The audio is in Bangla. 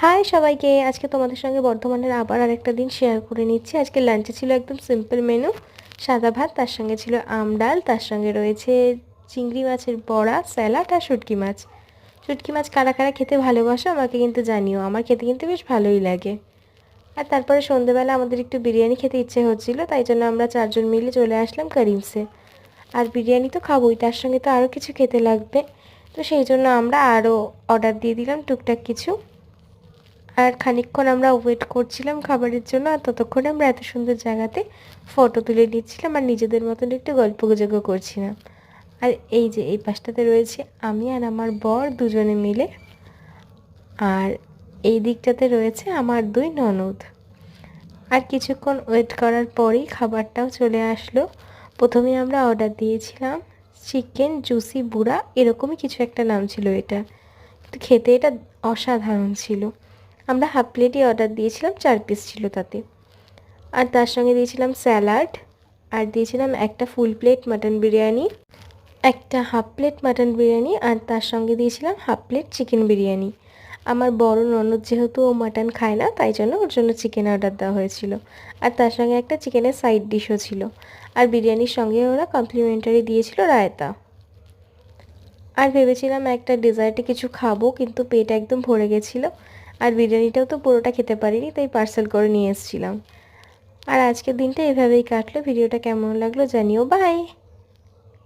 হাই সবাইকে, আজকে তোমাদের সঙ্গে বর্ধমানের আবার আরেকটা দিন শেয়ার করে নিচ্ছি। আজকে লাঞ্চে ছিল একদম সিম্পল মেনু, সাদা ভাত, তার সঙ্গে ছিল আম ডাল, তার সঙ্গে রয়েছে চিংড়ি মাছের বড়া, স্যালাড আর শুটকি মাছ। শুটকি মাছ কারা কারা খেতে ভালোবাসো আমাকে কিন্তু জানিও, আমার খেতে কিন্তু বেশ ভালোই লাগে। আর তারপরে সন্ধেবেলা আমাদের একটু বিরিয়ানি খেতে ইচ্ছে হচ্ছিলো, তাই জন্য আমরা 4জন মিলে চলে আসলাম করিমসে। আর বিরিয়ানি তো খাবোই, তার সঙ্গে তো আরও কিছু খেতে লাগবে, তো সেই জন্য আমরা আরও অর্ডার দিয়ে দিলাম টুকটাক কিছু। আর খানিকক্ষণ আমরা ওয়েট করছিলাম খাবারের জন্য, আর ততক্ষণে আমরা এত সুন্দর জায়গাতে ফটো তুলে নিচ্ছিলাম আর নিজেদের মতন একটু গল্পগুজবও করছিলাম। আর এই যে এই পাশটাতে রয়েছে আমি আর আমার বর দুজনে মিলে, আর এই দিকটাতে রয়েছে আমার দুই ননদ। আর কিছুক্ষণ ওয়েট করার পরেই খাবারটাও চলে আসলো। প্রথমে আমরা অর্ডার দিয়েছিলাম চিকেন জুসি বুড়া, এরকমই কিছু একটা নাম ছিল এটা, কিন্তু খেতে এটা অসাধারণ ছিল। আমরা হাফ প্লেটই অর্ডার দিয়েছিলাম, 4 পিস ছিল তাতে। আর তার সঙ্গে দিয়েছিলাম স্যালাড, আর দিয়েছিলাম একটা ফুল প্লেট মাটন বিরিয়ানি, একটা হাফ প্লেট মাটন বিরিয়ানি, আর তার সঙ্গে দিয়েছিলাম হাফ প্লেট চিকেন বিরিয়ানি। আমার বড় ননদ যেহেতু ও মাটন খায় না, তাই জন্য ওর জন্য চিকেন অর্ডার দেওয়া হয়েছিল। আর তার সঙ্গে একটা চিকেনের সাইড ডিশও ছিল। আর বিরিয়ানির সঙ্গে ওরা কমপ্লিমেন্টারি দিয়েছিল রায়তা। আর ভেবেছিলাম একটা ডেজার্টে কিছু খাবো, কিন্তু পেট একদম ভরে গেছিলো। আর বিরিয়ানিটাও তো পুরোটা খেতে পারিনি, তাই পার্সেল করে নিয়ে এসেছিলাম। আর আজকের দিনটা এভাবেই কাটলো। ভিডিওটা কেমন লাগলো জানিও। বাই।